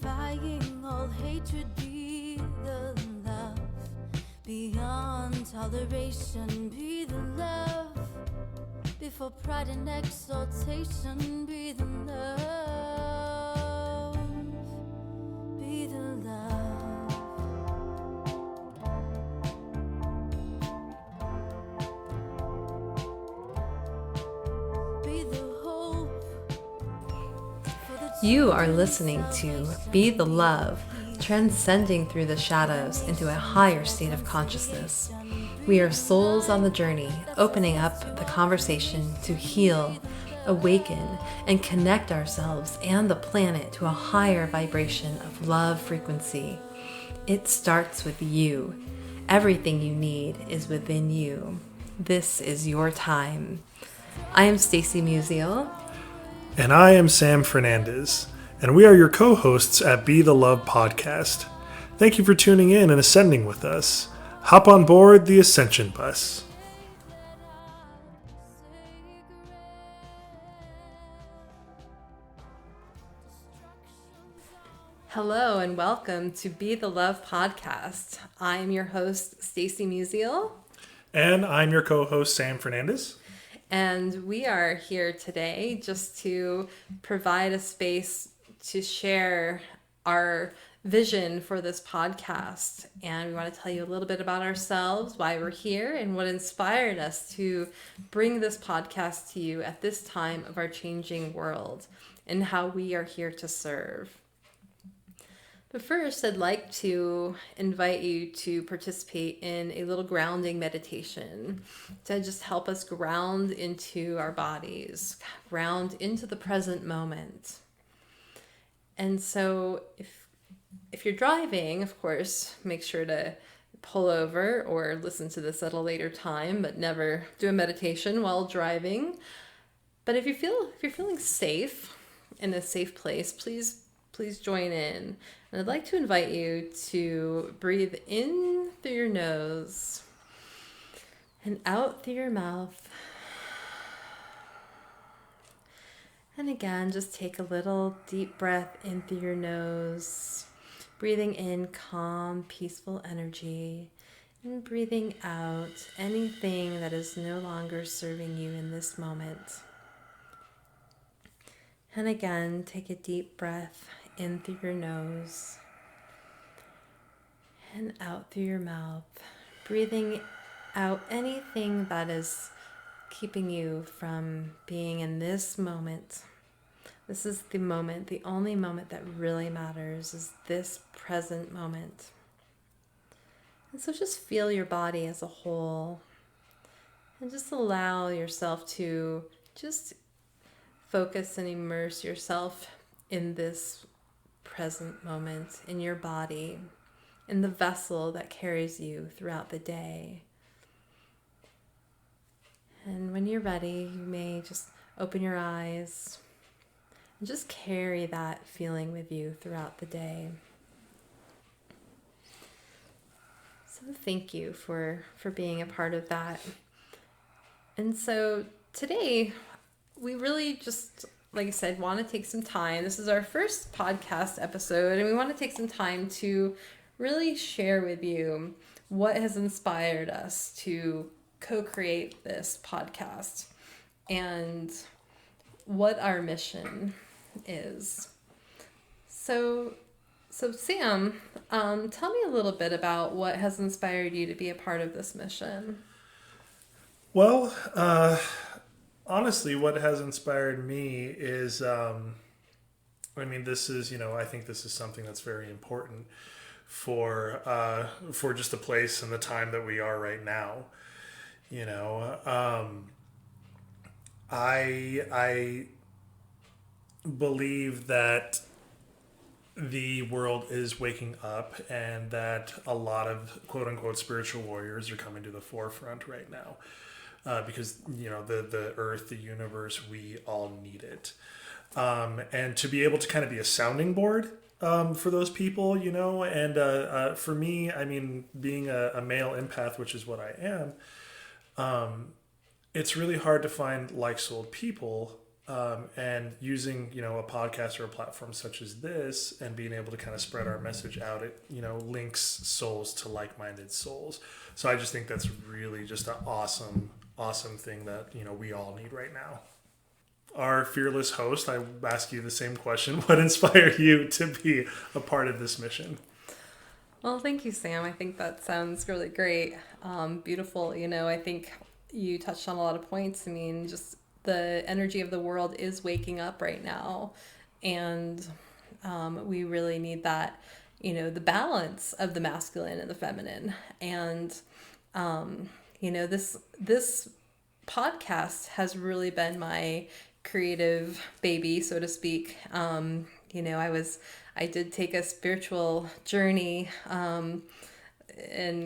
defying all hatred, be the love. Beyond toleration, be the love. Before pride and exaltation, be the love. Be the love. Be the hope. You are listening to Be the Love, transcending through the shadows into a higher state of consciousness. We are souls on the journey, opening up the conversation to heal, awaken, and connect ourselves and the planet to a higher vibration of love frequency. It starts with you. Everything you need is within you. This is your time. I am Stacy Musial. And I am Sam Fernandez, and we are your co-hosts at Be the Love podcast. Thank you for tuning in and ascending with us. Hop on board the Ascension bus. Hello and welcome to Be the Love podcast. I am your host, Stacy Musial. And I'm your co-host, Sam Fernandez. And we are here today just to provide a space to share our vision for this podcast. And we want to tell you a little bit about ourselves, why we're here, and what inspired us to bring this podcast to you at this time of our changing world, and how we are here to serve. But first, I'd like to invite you to participate in a little grounding meditation to just help us ground into our bodies, ground into the present moment. And so if you're driving, of course, make sure to pull over or listen to this at a later time, but never do a meditation while driving. But if you're feeling safe, in a safe place, please join in. And I'd like to invite you to breathe in through your nose and out through your mouth. And again, just take a little deep breath in through your nose, breathing in calm, peaceful energy, and breathing out anything that is no longer serving you in this moment. And again, take a deep breath in through your nose and out through your mouth, breathing out anything that is keeping you from being in this moment. This is the moment, the only moment that really matters is this present moment. And so just feel your body as a whole and just allow yourself to just focus and immerse yourself in this present moment, in your body, in the vessel that carries you throughout the day. And when you're ready, you may just open your eyes and just carry that feeling with you throughout the day. So thank you for being a part of that. And so today, we really just, like I said, want to take some time. This is our first podcast episode, and we want to take some time to really share with you what has inspired us to co-create this podcast and what our mission is. So Sam, tell me a little bit about what has inspired you to be a part of this mission. Well, honestly, what has inspired me is, this is, I think this is something that's very important for just the place and the time that we are right now. I believe that the world is waking up and that a lot of quote unquote spiritual warriors are coming to the forefront right now. Because, the earth, the universe, we all need it. And to be able to kind of be a sounding board for those people, and for me, being a male empath, which is what I am, it's really hard to find like-souled people And using, a podcast or a platform such as this and being able to kind of spread our message out, it, links souls to like-minded souls. So I just think that's really just an awesome thing that, we all need right now. Our fearless host, I ask you the same question. What inspired you to be a part of this mission? Well, thank you, Sam. I think that sounds really great. Beautiful. I think you touched on a lot of points. I mean, just the energy of the world is waking up right now. And we really need that, the balance of the masculine and the feminine. And, this podcast has really been my creative baby, so to speak. I did take a spiritual journey, and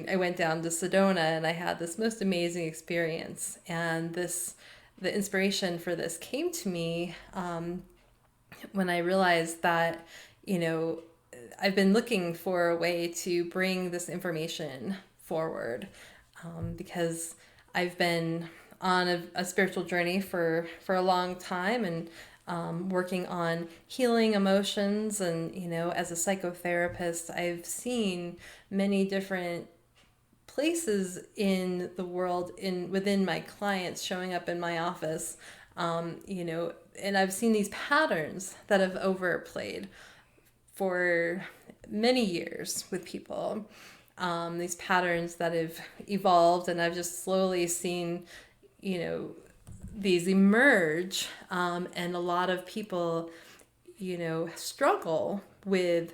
I went down to Sedona, and I had this most amazing experience. And the inspiration for this came to me when I realized that, I've been looking for a way to bring this information forward, because I've been on a spiritual journey for a long time, and working on healing emotions. And, as a psychotherapist, I've seen many different places in the world within my clients showing up in my office, and I've seen these patterns that have overplayed for many years with people, these patterns that have evolved, and I've just slowly seen, these emerge, and a lot of people, struggle with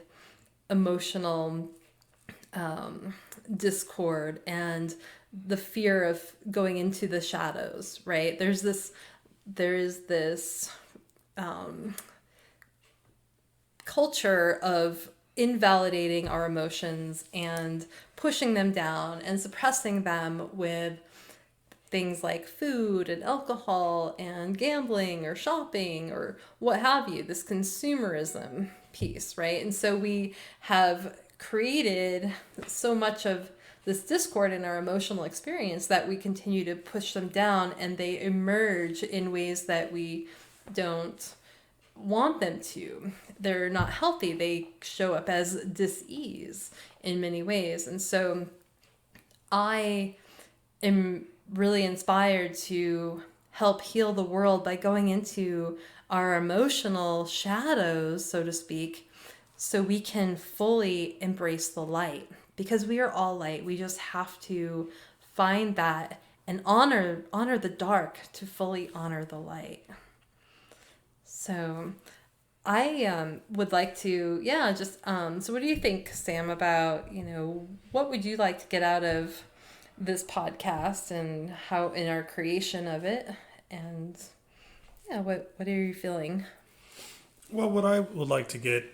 emotional discord and the fear of going into the shadows, right? There is this culture of invalidating our emotions and pushing them down and suppressing them with things like food and alcohol and gambling or shopping or what have you, this consumerism piece, right? And so we have created so much of this discord in our emotional experience that we continue to push them down, and they emerge in ways that we don't want them to. They're not healthy. They show up as dis-ease in many ways. And so I am really inspired to help heal the world by going into our emotional shadows, so to speak, so we can fully embrace the light, because we are all light. We just have to find that and honor the dark to fully honor the light. So I would like to, so what do you think, Sam, about, what would you like to get out of this podcast and how in our creation of it? And what are you feeling? Well, what I would like to get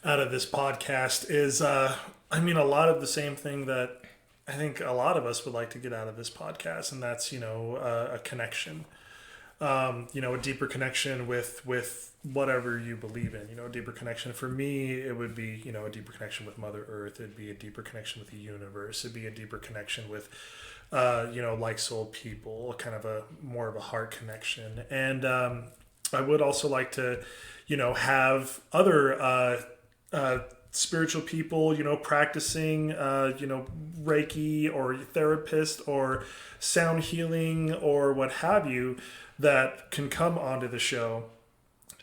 out of this podcast is, a lot of the same thing that I think a lot of us would like to get out of this podcast, and that's, a connection. A deeper connection with whatever you believe in, a deeper connection. For me, it would be, a deeper connection with Mother Earth. It'd be a deeper connection with the universe. It'd be a deeper connection with, like-soul people, kind of more of a heart connection. And I would also like to, have other spiritual people, practicing, Reiki or therapist or sound healing or what have you, that can come onto the show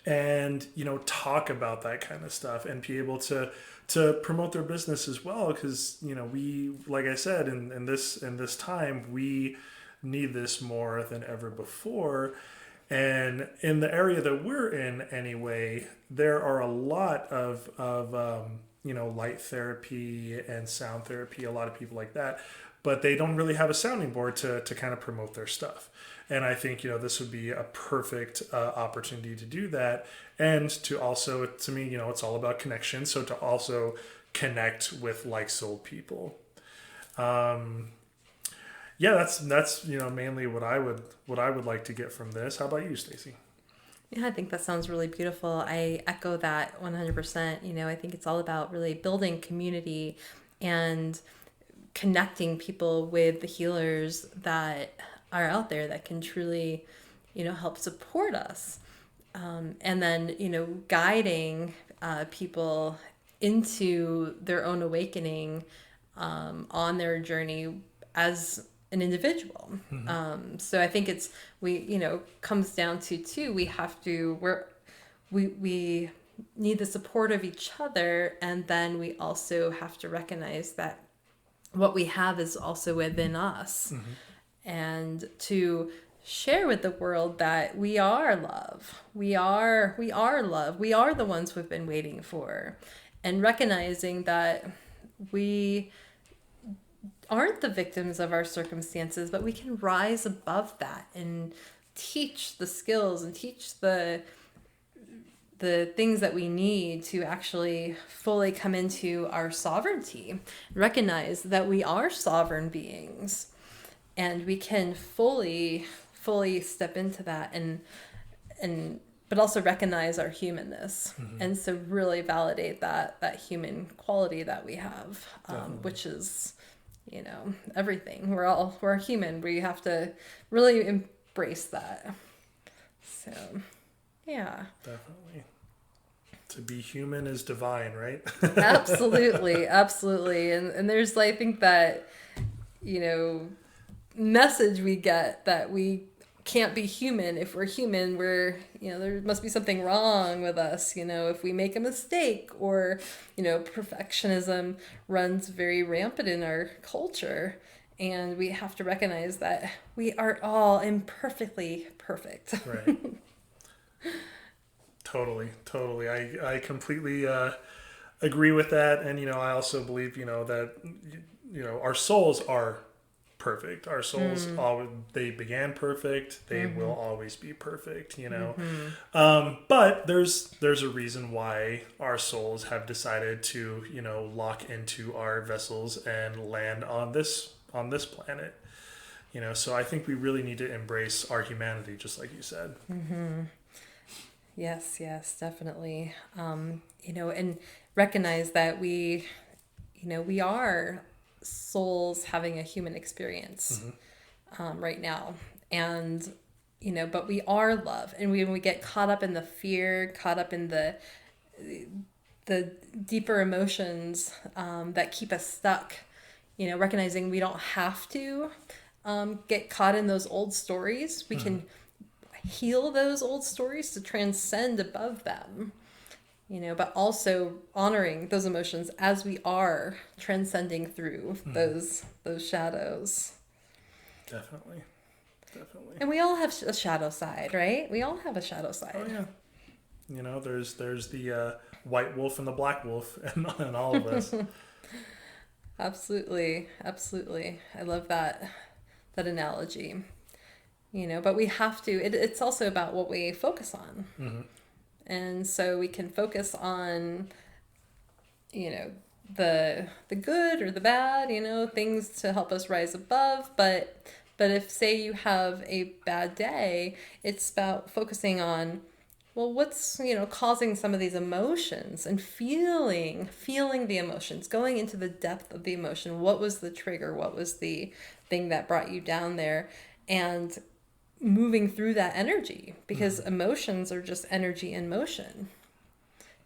and, talk about that kind of stuff and be able to promote their business as well. Because, we, like I said, in this time, we need this more than ever before. And in the area that we're in anyway, there are a lot of light therapy and sound therapy, a lot of people like that, but they don't really have a sounding board to kind of promote their stuff. And I think, this would be a perfect opportunity to do that. And to also, to me, it's all about connection. So to also connect with like-souled people. That's mainly what I would like to get from this. How about you, Stacy? Yeah, I think that sounds really beautiful. I echo that 100%. I think it's all about really building community and connecting people with the healers that are out there that can truly, help support us. And then, guiding people into their own awakening on their journey as an individual. So I think comes down to too, we need the support of each other, and then we also have to recognize that what we have is also within us, and to share with the world that we are love. We are love. We are the ones we've been waiting for, and recognizing that we aren't the victims of our circumstances, but we can rise above that and teach the skills and teach the things that we need to actually fully come into our sovereignty. Recognize that we are sovereign beings, and we can fully step into that, but also recognize our humanness, and so really validate that human quality that we have, which is, everything. We're human. We have to really embrace that. So, yeah. Definitely. To be human is divine, right? Absolutely. And there's, I think that, message we get that we can't be human. If we're human, there must be something wrong with us, if we make a mistake, or, perfectionism runs very rampant in our culture. And we have to recognize that we are all imperfectly perfect. Right. Totally. I completely agree with that. And, I also believe, that, our souls are perfect. Our souls, they began perfect. They will always be perfect, But there's a reason why our souls have decided to, lock into our vessels and land on this planet. So I think we really need to embrace our humanity, just like you said. Yes, definitely. And recognize that we are souls having a human experience right now. And, but we are love. And when we get caught up in the fear, caught up in the deeper emotions that keep us stuck, recognizing we don't have to get caught in those old stories. We can heal those old stories to transcend above them, but also honoring those emotions as we are transcending through those shadows. Definitely. And we all have a shadow side, right? We all have a shadow side. Oh yeah. There's the white wolf and the black wolf and all of us. Absolutely. I love that analogy. But we have to, it's also about what we focus on. And so we can focus on, the good or the bad, things to help us rise above. But if, say, you have a bad day, it's about focusing on, well, what's, causing some of these emotions, and feeling the emotions, going into the depth of the emotion. What was the trigger? What was the thing that brought you down there? And moving through that energy, because emotions are just energy in motion.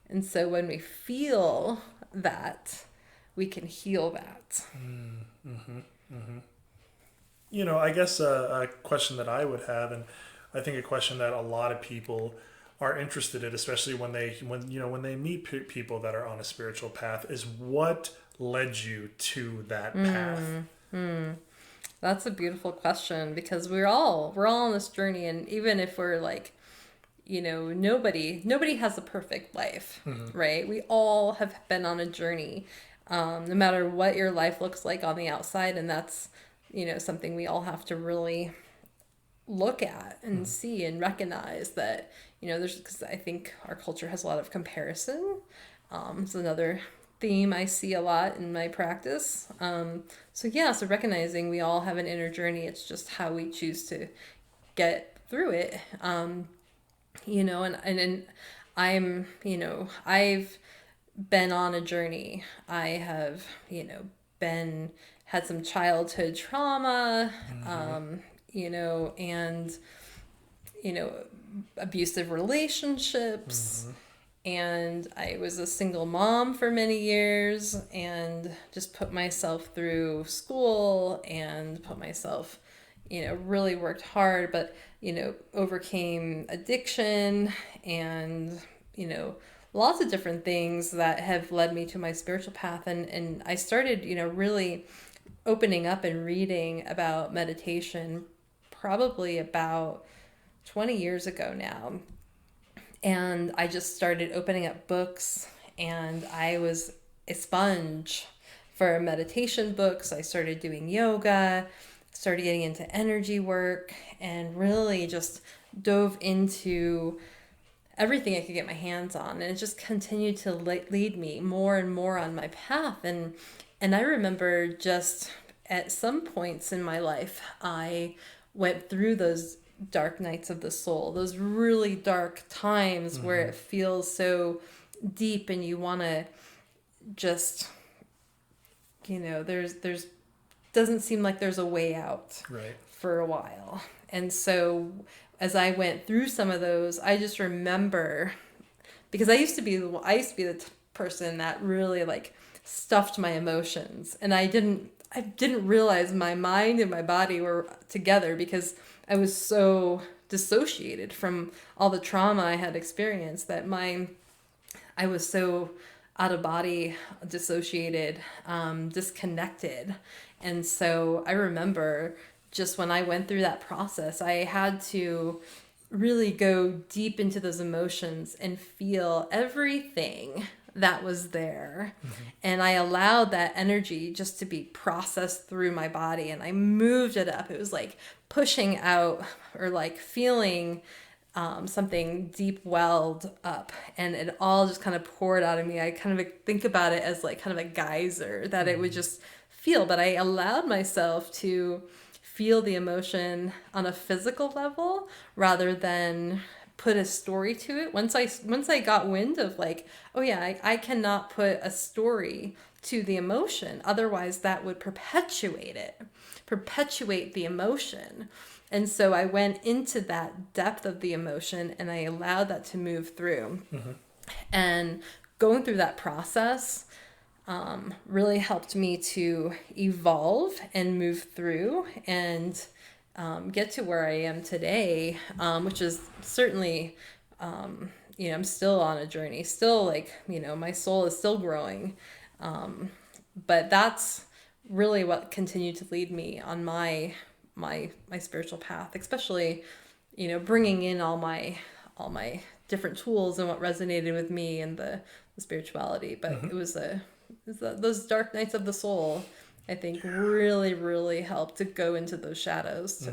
And so when we feel that, we can heal that. I guess a question that I would have, and I think a question that a lot of people are interested in, especially when they meet people that are on a spiritual path, is what led you to that path? That's a beautiful question, because we're all on this journey, and even if we're like, nobody has a perfect life, right? We all have been on a journey, no matter what your life looks like on the outside, and that's something we all have to really look at and see and recognize that because I think our culture has a lot of comparison. It's another theme I see a lot in my practice. So recognizing we all have an inner journey. It's just how we choose to get through it. And I'm, I've been on a journey. I have, had some childhood trauma, and, abusive relationships. And I was a single mom for many years and just put myself through school and put myself, really worked hard, but, overcame addiction and, lots of different things that have led me to my spiritual path. And I started, really opening up and reading about meditation probably about 20 years ago now. And I just started opening up books, and I was a sponge for meditation books. I started doing yoga, started getting into energy work, and really just dove into everything I could get my hands on. And it just continued to lead me more and more on my path. And I remember just at some points in my life, I went through those dark nights of the soul, those really dark times where it feels so deep and you want to just, there's doesn't seem like there's a way out for a while. And so as I went through some of those, I just remember, because I used to be the person that really like stuffed my emotions, and I didn't realize my mind and my body were together because I was so dissociated from all the trauma I had experienced that I was so out of body, dissociated, disconnected. And so I remember just when I went through that process, I had to really go deep into those emotions and feel everything that was there. And I allowed that energy just to be processed through my body, and I moved it up. It was like pushing out or like feeling something deep welled up, and it all just kind of poured out of me. I kind of think about it as like kind of a geyser that it would just feel, but I allowed myself to feel the emotion on a physical level rather than put a story to it. Once I got wind of like, oh yeah, I cannot put a story to the emotion, otherwise that would perpetuate the emotion. And so I went into that depth of the emotion and I allowed that to move through. And going through that process really helped me to evolve and move through and get to where I am today, which is certainly, I'm still on a journey, still like, my soul is still growing. But that's really what continued to lead me on my spiritual path, especially, bringing in all my different tools and what resonated with me and the spirituality. But it was those dark nights of the soul, I think, really, really helped to go into those shadows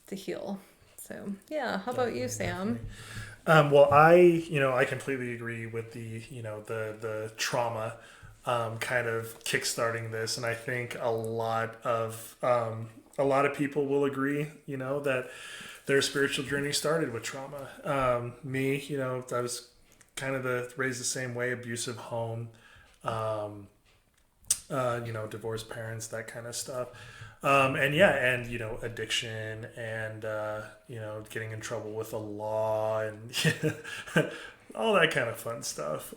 to heal. So yeah, how about you, Sam? Well, I completely agree with the trauma kind of kickstarting this, and I think a lot of people will agree, that their spiritual journey started with trauma. Me, I was kind of raised the same way, abusive home, divorced parents, that kind of stuff. And addiction and, getting in trouble with the law and all that kind of fun stuff.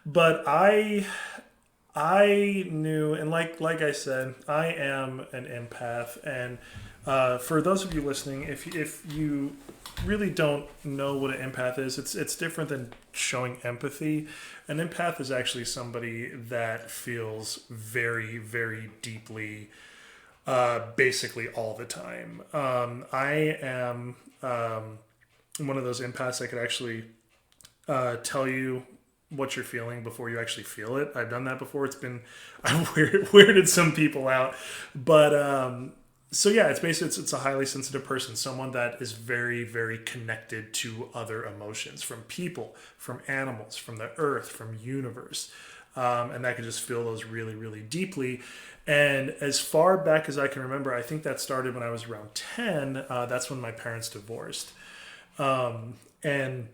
But I knew, and like I said, I am an empath. And for those of you listening, if you really don't know what an empath is, it's different than showing empathy. An empath is actually somebody that feels very, very deeply, basically all the time. I am one of those empaths. I could actually tell you what you're feeling before you actually feel it. I've done that before. I've weirded some people out, but so yeah, it's a highly sensitive person, someone that is very, very connected to other emotions, from people, from animals, from the earth, from universe, and that can just feel those really, really deeply. And as far back as I can remember, I think that started when I was around 10. That's when my parents divorced, and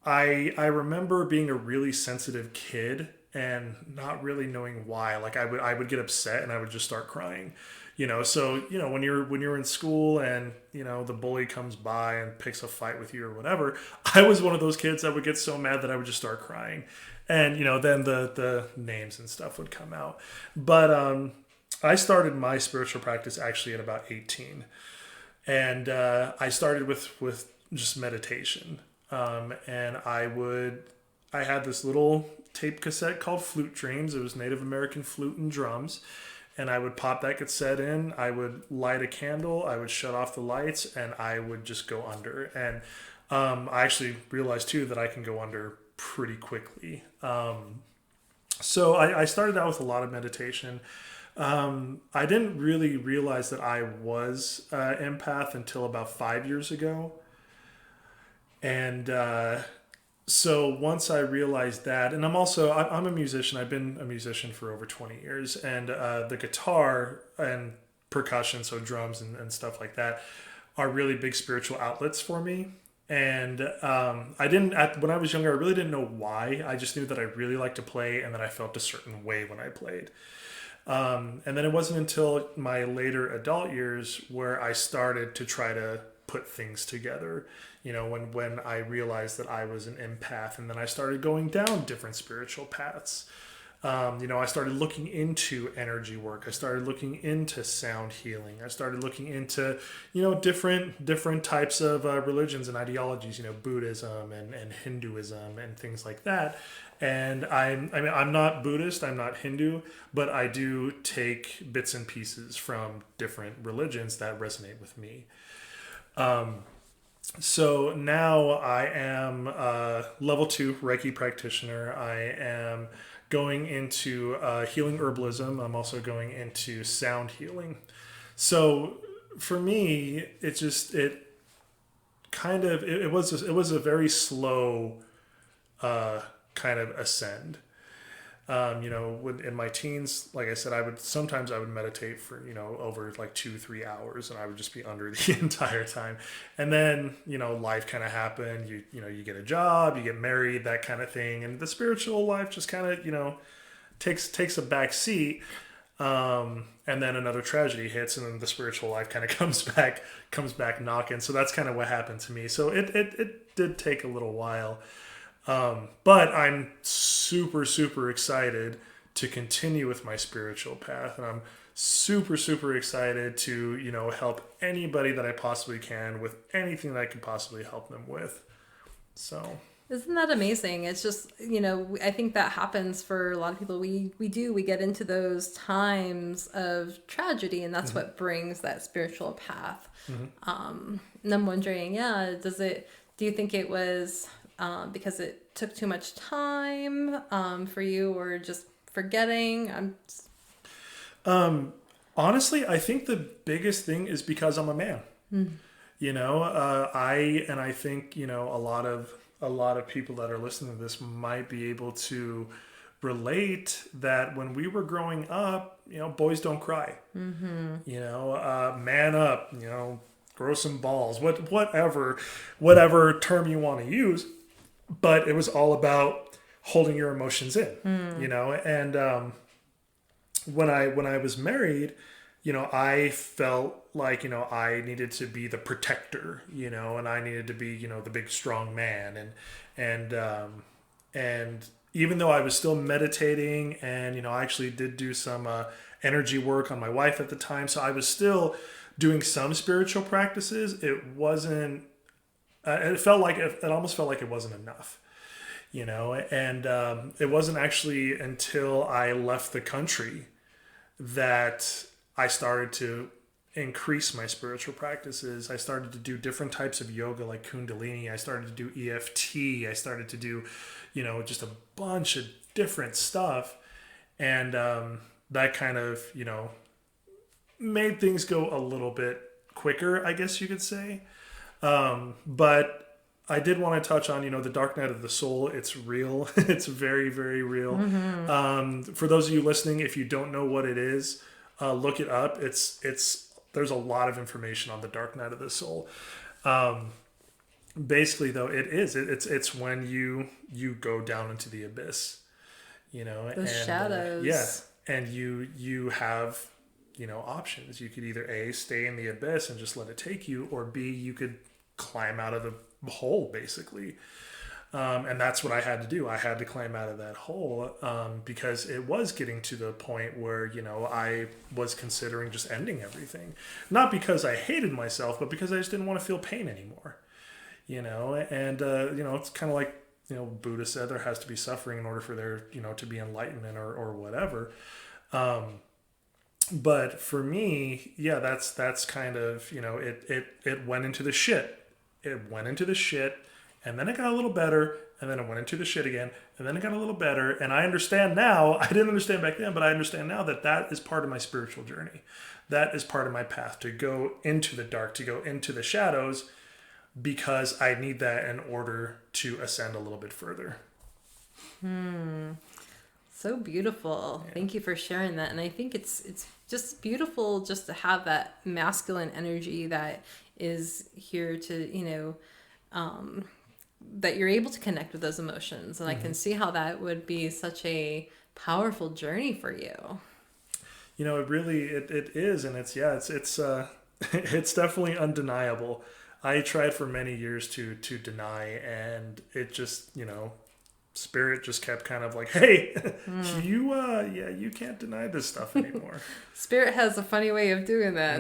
I remember being a really sensitive kid and not really knowing why. Like I would get upset and I would just start crying. So when you're in school and the bully comes by and picks a fight with you or whatever, I was one of those kids that would get so mad that I would just start crying, and then the names and stuff would come out. But I started my spiritual practice actually at about 18, and I started with just meditation, and I had this little tape cassette called Flute Dreams. It was Native American flute and drums. And I would pop that cassette in. I would light a candle. I would shut off the lights, and I would just go under. And I actually realized too that I can go under pretty quickly. So I started out with a lot of meditation. I didn't really realize that I was an empath until about 5 years ago. And so once I realized that, and I'm a musician. I've been a musician for over 20 years, and the guitar and percussion, so drums and stuff like that, are really big spiritual outlets for me. And when I was younger, I really didn't know why. I just knew that I really liked to play and that I felt a certain way when I played. And then it wasn't until my later adult years where I started to try to put things together. When I realized that I was an empath, and then I started going down different spiritual paths. I started looking into energy work. I started looking into sound healing. I started looking into, different types of religions and ideologies, Buddhism and Hinduism and things like that. And I'm not Buddhist, I'm not Hindu, but I do take bits and pieces from different religions that resonate with me. So now I am a level 2 Reiki practitioner. I am going into healing herbalism. I'm also going into sound healing. So for me, it was a very slow kind of ascend. In my teens, like I said, I would meditate for, over like 2-3 hours, and I would just be under the entire time. And then, life kind of happened. You get a job, you get married, that kind of thing. And the spiritual life just kind of, takes a back seat. And then another tragedy hits, and then the spiritual life kind of comes back knocking. So that's kind of what happened to me. So it did take a little while. But I'm super, super excited to continue with my spiritual path. And I'm super, super excited to, help anybody that I possibly can with anything that I could possibly help them with. So. Isn't that amazing? It's just, I think that happens for a lot of people. We get into those times of tragedy, and that's what brings that spiritual path. And I'm wondering, do you think it was because it took too much time for you, or just forgetting? Honestly, I think the biggest thing is because I'm a man. I think a lot of people that are listening to this might be able to relate that when we were growing up, boys don't cry. Man up, grow some balls, whatever term you want to use. But it was all about holding your emotions in, and when I was married, I felt like, I needed to be the protector, and I needed to be, the big strong man. And even though I was still meditating and, I actually did do some energy work on my wife at the time. So I was still doing some spiritual practices. It wasn't, it almost felt like it wasn't enough, and it wasn't actually until I left the country that I started to increase my spiritual practices. I started to do different types of yoga like Kundalini. I started to do EFT. I started to do, just a bunch of different stuff. And that kind of, made things go a little bit quicker, I guess you could say. But I did want to touch on, the dark night of the soul. It's real. It's very, very real. For those of you listening, if you don't know what it is, look it up. There's a lot of information on the dark night of the soul. Basically, though, it's when you go down into the abyss. you know, Those and shadows. and you have, you know, options. You could either A, stay in the abyss and just let it take you, or B, you could climb out of the hole, basically. And that's what I had to do. I had to climb out of that hole because it was getting to the point where, you know, I was considering just ending everything. Not because I hated myself, but because I just didn't want to feel pain anymore. You know, and, you know, it's kind of like, you know, Buddha said there has to be suffering in order for there, you know, to be enlightenment or whatever. But for me, yeah, that's kind of, you know, it went into the shit. It went into the shit. And then it got a little better, and then it went into the shit again, and then it got a little better. And I understand now, I didn't understand back then, but I understand now that that is part of my spiritual journey. That is part of my path, to go into the dark, to go into the shadows, because I need that in order to ascend a little bit further. So beautiful. Yeah. Thank you for sharing that. And I think it's just beautiful just to have that masculine energy that is here to, you know, that you're able to connect with those emotions. And I can see how that would be such a powerful journey for you. You know, it really, it is. And it's it's definitely undeniable. I tried for many years to deny, and it just, you know, Spirit just kept kind of like, hey, you can't deny this stuff anymore. Spirit has a funny way of doing that.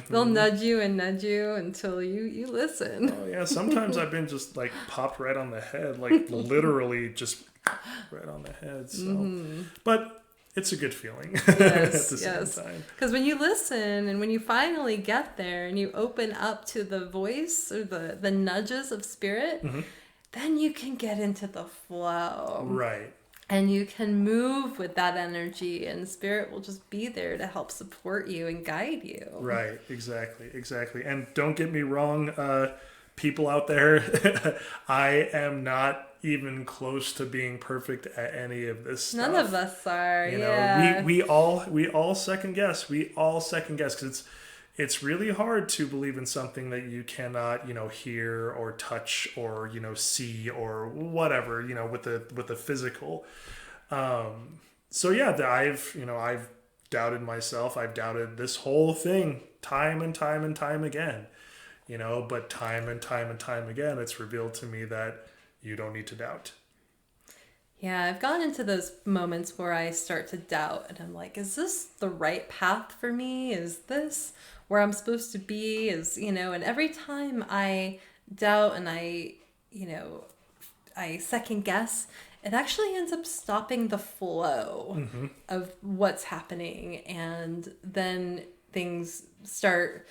They'll nudge you until you listen. Oh yeah, sometimes I've been just like popped right on the head, like literally just right on the head. So, but it's a good feeling. Yes, at the same time. Because when you listen and when you finally get there and you open up to the voice or the nudges of Spirit, then you can get into the flow. Right. And you can move with that energy, and Spirit will just be there to help support you and guide you. Right. Exactly. And don't get me wrong, people out there, I am not even close to being perfect at any of this stuff. None of us are. You know, we all second guess. We all second guess, because it's really hard to believe in something that you cannot, you know, hear or touch or, you know, see or whatever, you know, with the physical. So yeah, I've doubted myself. I've doubted this whole thing time and time again, you know, but time and time again, it's revealed to me that you don't need to doubt. Yeah, I've gone into those moments where I start to doubt, and I'm like, is this the right path for me? Is this where I'm supposed to be? Is, you know, and every time I doubt and I second guess, it actually ends up stopping the flow of what's happening. And then things start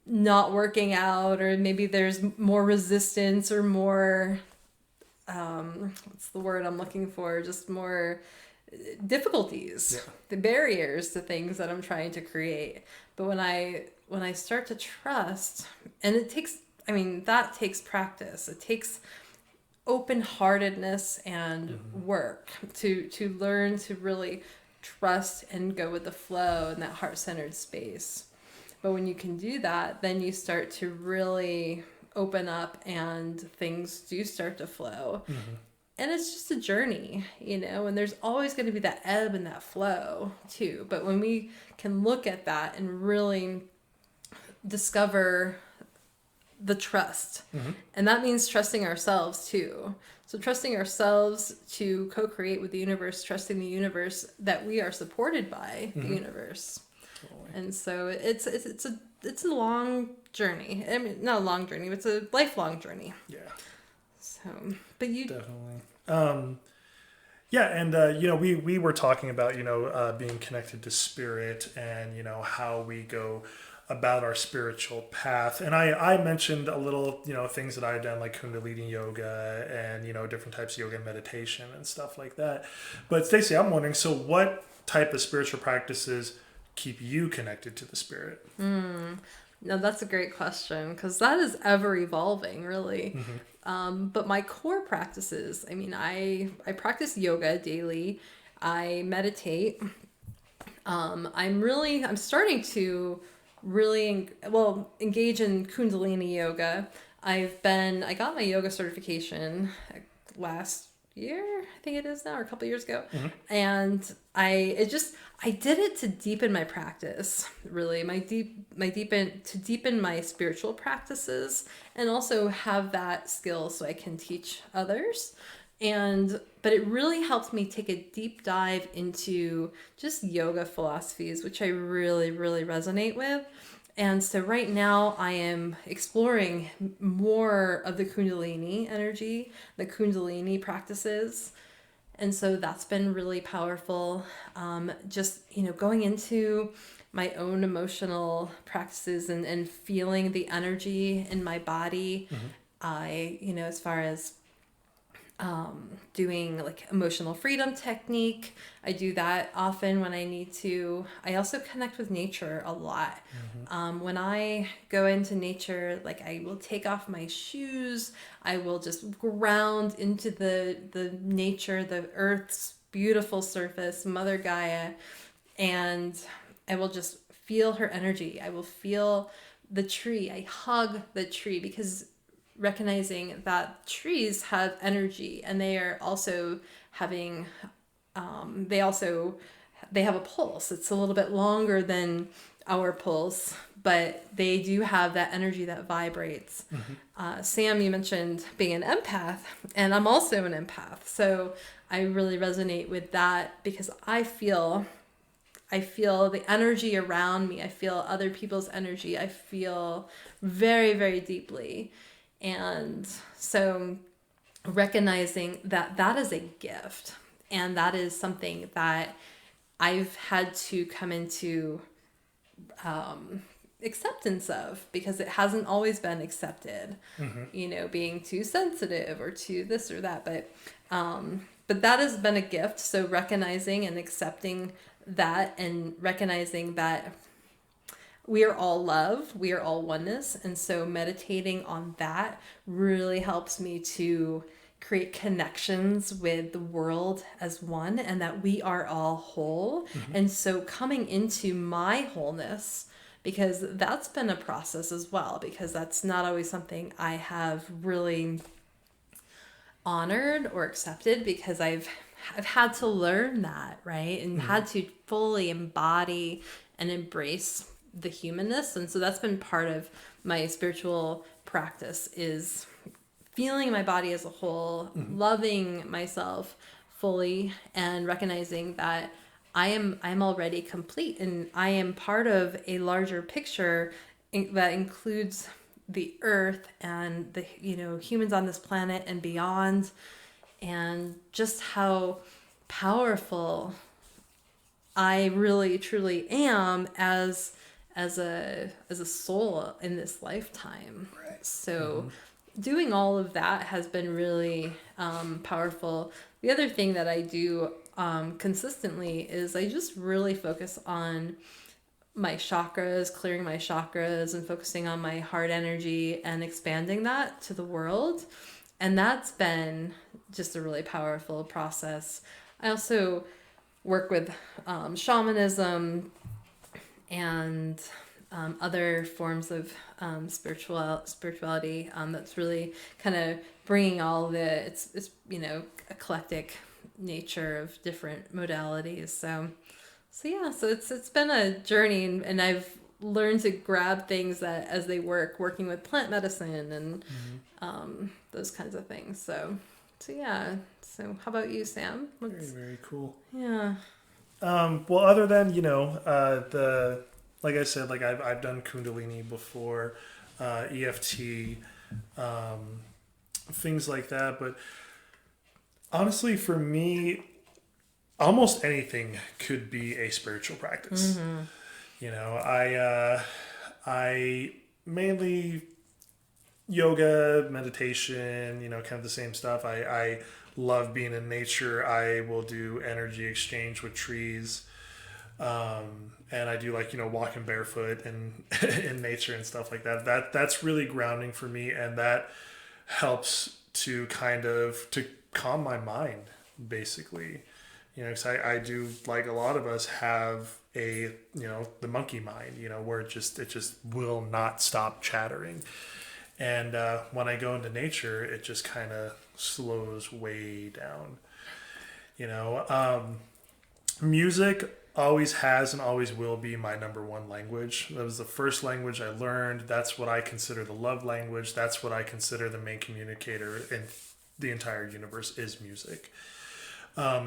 not working out, or maybe there's more resistance or more, what's the word I'm looking for? Just more difficulties, the barriers to things that I'm trying to create. But when I start to trust, and that takes practice. It takes open-heartedness and work to learn to really trust and go with the flow in that heart-centered space. But when you can do that, then you start to really open up and things do start to flow. And it's just a journey, you know, and there's always going to be that ebb and that flow too. But when we can look at that and really discover the trust, and that means trusting ourselves too. So trusting ourselves to co-create with the universe, trusting the universe that we are supported by the universe. Totally. And so it's a long journey. I mean, not a long journey, but it's a lifelong journey. Yeah. So, but you definitely. Yeah, and you know, we were talking about, you know, being connected to Spirit, and you know how we go about our spiritual path. And I mentioned a little, you know, things that I've done, like Kundalini yoga and, you know, different types of yoga and meditation and stuff like that. But Stacy, I'm wondering, so what type of spiritual practices keep you connected to the Spirit? Now that's a great question, because that is ever evolving, really. But my core practices, I mean, I practice yoga daily. I meditate. I'm starting to really engage in Kundalini yoga. I got my yoga certification last year, I think it is now, or a couple years ago. And I did it to deepen my practice, really, to deepen my spiritual practices, and also have that skill so I can teach others. But it really helped me take a deep dive into just yoga philosophies, which I really, really resonate with. And so right now I am exploring more of the Kundalini energy, the Kundalini practices. And so that's been really powerful. Just, going into my own emotional practices and feeling the energy in my body. As far as doing like emotional freedom technique. I do that often when I need to. I also connect with nature a lot. When I go into nature, like I will take off my shoes. I will just ground into the nature, the earth's beautiful surface, Mother Gaia, and I will just feel her energy. I will feel the tree. I hug the tree because recognizing that trees have energy, and they are also having they have a pulse. It's a little bit longer than our pulse, but they do have that energy that vibrates. Sam, you mentioned being an empath, and I'm also an empath, so I really resonate with that because I feel the energy around me. I feel other people's energy. I feel very, very deeply. And so recognizing that that is a gift, and that is something that I've had to come into acceptance of, because it hasn't always been accepted, being too sensitive or too this or that. But that has been a gift. So recognizing and accepting that, and recognizing that we are all love, we are all oneness. And so meditating on that really helps me to create connections with the world as one, and that we are all whole. And so coming into my wholeness, because that's been a process as well, because that's not always something I have really honored or accepted, because I've had to learn that, right? And had to fully embody and embrace the humanness. And so that's been part of my spiritual practice, is feeling my body as a whole, loving myself fully, and recognizing that I'm already complete, and I am part of a larger picture that includes the earth and the humans on this planet and beyond, and just how powerful I really truly am as a soul in this lifetime. Right. So doing all of that has been really powerful. The other thing that I do consistently is I just really focus on my chakras, clearing my chakras, and focusing on my heart energy and expanding that to the world. And that's been just a really powerful process. I also work with shamanism and other forms of spirituality. That's really kind of bringing all the it's eclectic nature of different modalities. So yeah, so it's been a journey, and I've learned to grab things that as they working with plant medicine and those kinds of things. So yeah. So how about you, Sam? Very, very cool. Yeah. Well, other than like I said, like I've done Kundalini before, EFT, things like that. But honestly, for me, almost anything could be a spiritual practice. I mainly yoga, meditation, kind of the same stuff. I love being in nature. I will do energy exchange with trees. And I do walking barefoot and in nature and stuff like that. That's really grounding for me, and that helps to to calm my mind, basically. Because I do, like a lot of us have the monkey mind, where it just will not stop chattering. And when I go into nature, it just kind of slows way down. You know, music always has and always will be my number one language. That was the first language I learned. That's what I consider the love language. That's what I consider the main communicator in the entire universe is music.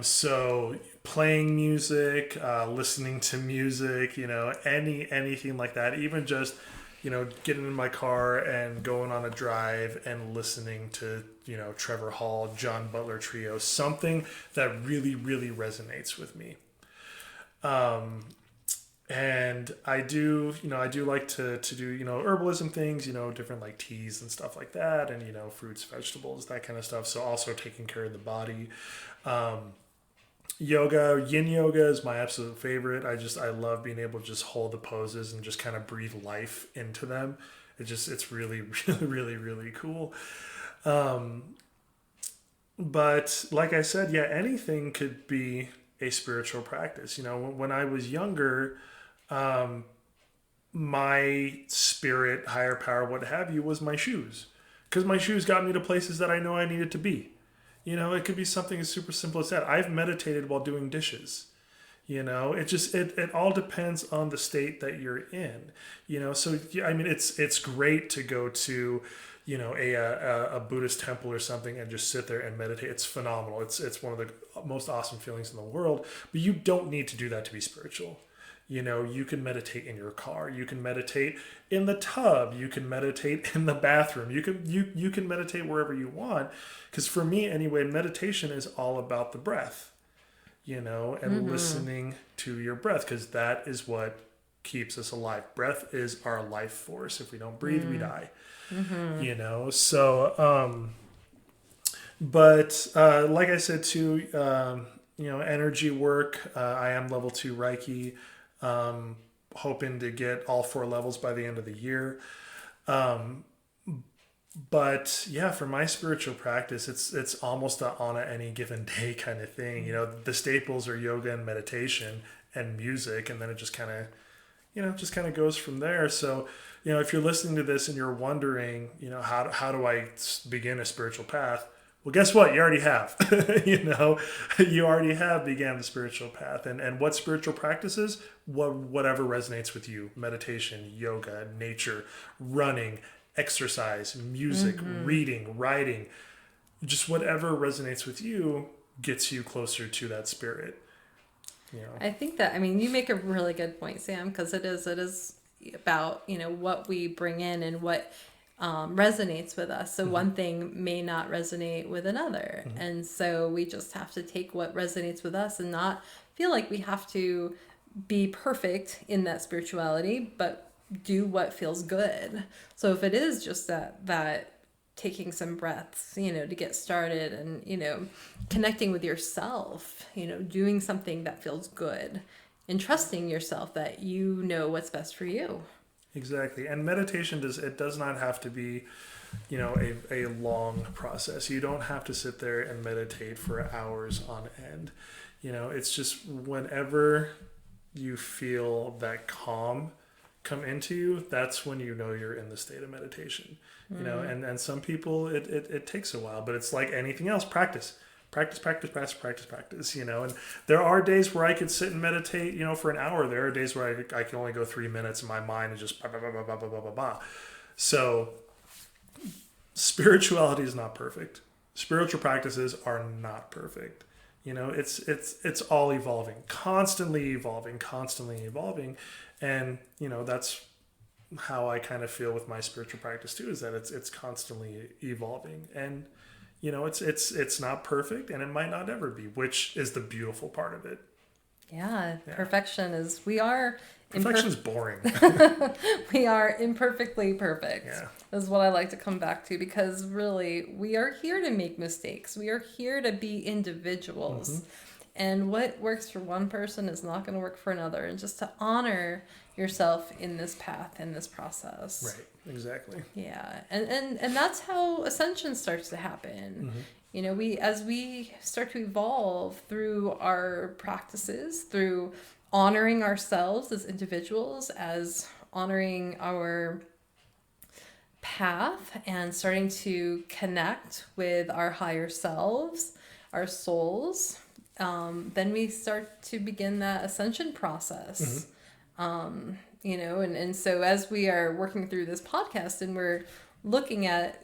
So playing music, listening to music, you know, anything like that, even just, you know, getting in my car and going on a drive and listening to, you know, Trevor Hall, John Butler Trio, something that really, really resonates with me. And I do like to do, you know, herbalism things, you know, different like teas and stuff like that. And, you know, fruits, vegetables, that kind of stuff. So also taking care of the body. Yoga, yin yoga is my absolute favorite. I love being able to just hold the poses and just kind of breathe life into them. It's really, really, really, really cool. But like I said, yeah, anything could be a spiritual practice. You know, when I was younger, my spirit, higher power, what have you, was my shoes. Because my shoes got me to places that I know I needed to be. You know, it could be something as super simple as that. I've meditated while doing dishes. You know, it all depends on the state that you're in. You know, so yeah, I mean, it's great to go to, you know, a Buddhist temple or something and just sit there and meditate. It's phenomenal. It's one of the most awesome feelings in the world. But you don't need to do that to be spiritual. You know, you can meditate in your car. You can meditate in the tub. You can meditate in the bathroom. You can meditate wherever you want. Because for me, anyway, meditation is all about the breath, you know, and listening to your breath, because that is what keeps us alive. Breath is our life force. If we don't breathe, we die, you know. So, but like I said, too, you know, energy work. I am level 2 Reiki. Hoping to get all 4 levels by the end of the year. But yeah, for my spiritual practice, it's almost on any given day kind of thing. You know, the staples are yoga and meditation and music, and then it just kind of goes from there. So, you know, if you're listening to this and you're wondering, you know, how do I begin a spiritual path? Well, guess what? You already have. You know, you already have began the spiritual path. And what spiritual practices? Whatever resonates with you. Meditation, yoga, nature, running, exercise, music, reading, writing. Just whatever resonates with you gets you closer to that spirit. You know? I think that, I mean, you make a really good point, Sam, because it is about, you know, what we bring in and what resonates with us. So one thing may not resonate with another. And so we just have to take what resonates with us and not feel like we have to be perfect in that spirituality, but do what feels good. So if it is just that taking some breaths, you know, to get started and, you know, connecting with yourself, you know, doing something that feels good and trusting yourself that you know what's best for you. Exactly. And meditation does not have to be, you know, a long process. You don't have to sit there and meditate for hours on end. You know, it's just whenever you feel that calm come into you, that's when you know you're in the state of meditation. You know, and some people it takes a while, but it's like anything else, practice, you know. And there are days where I could sit and meditate, you know, for an hour. There are days where I can only go 3 minutes and my mind is just blah, blah, blah, blah, blah, blah, blah, blah. So spirituality is not perfect. Spiritual practices are not perfect. You know, it's all evolving, constantly evolving. And, you know, that's how I kind of feel with my spiritual practice too, is that it's constantly evolving. And, you know, it's not perfect, and it might not ever be, which is the beautiful part of it. Yeah. Yeah. Perfection is Boring. we are imperfectly perfect. Yeah. Is what I like to come back to, because really we are here to make mistakes. We are here to be individuals. And what works for one person is not going to work for another. And just to honor yourself in this path, in this process. Right. Exactly. Yeah. And that's how ascension starts to happen. You know, as we start to evolve through our practices, through honoring ourselves as individuals, as honoring our path and starting to connect with our higher selves, our souls, then we start to begin that ascension process. And so as we are working through this podcast and we're looking at,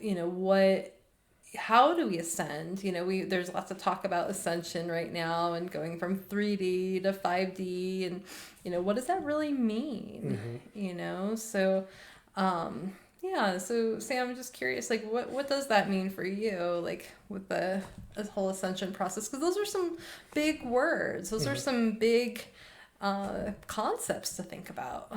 how do we ascend? There's lots of talk about ascension right now and going from 3D to 5D and, what does that really mean? So, so Sam, I'm just curious, like, what does that mean for you, like, with the whole ascension process? Because those are some big words. Those are some big concepts to think about.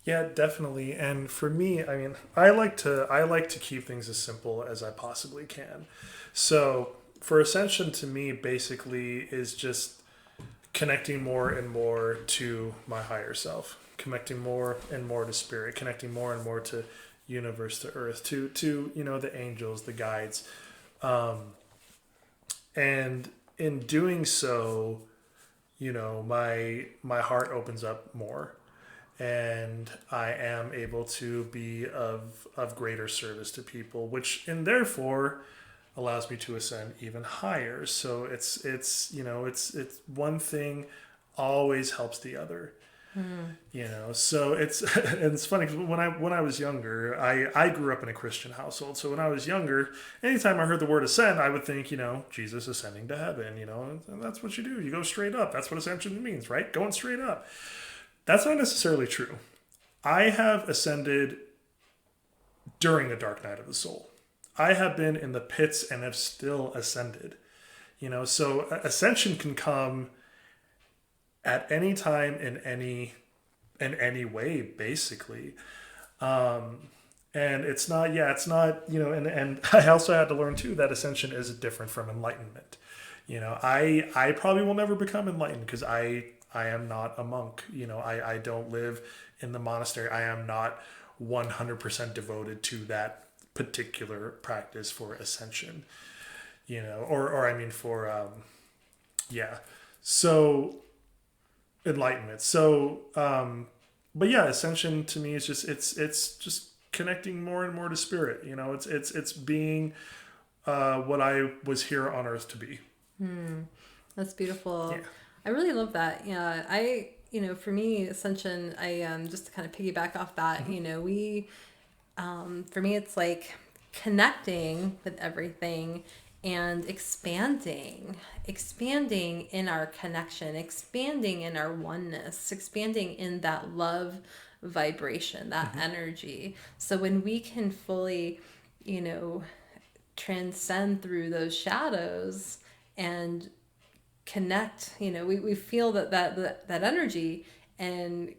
Yeah, definitely. And for me, I mean, I like to keep things as simple as I possibly can. So for ascension to me, basically is just connecting more and more to my higher self, connecting more and more to spirit, connecting more and more to universe, to earth, to the angels, the guides, and in doing so, my heart opens up more, and I am able to be of greater service to people, which and therefore allows me to ascend even higher. So it's one thing always helps the other. So it's funny because when I was younger, I grew up in a Christian household. So when I was younger, anytime I heard the word ascend, I would think, Jesus ascending to heaven, and that's what you do. You go straight up. That's what ascension means, right? Going straight up. That's not necessarily true. I have ascended during the dark night of the soul. I have been in the pits and have still ascended. So ascension can come at any time in any way, basically. And it's not, and I also had to learn too that ascension is different from enlightenment. I probably will never become enlightened because I am not a monk. I don't live in the monastery. I am not 100% devoted to that particular practice for ascension, so enlightenment. So, but yeah, ascension to me is just, it's just connecting more and more to spirit. It's being, what I was here on earth to be. That's beautiful. Yeah. I really love that. Yeah. For me, ascension, just to kind of piggyback off that, for me, it's like connecting with everything and expanding in our connection, expanding in our oneness, expanding in that love vibration, that energy. So when we can fully, transcend through those shadows and connect, we feel that energy and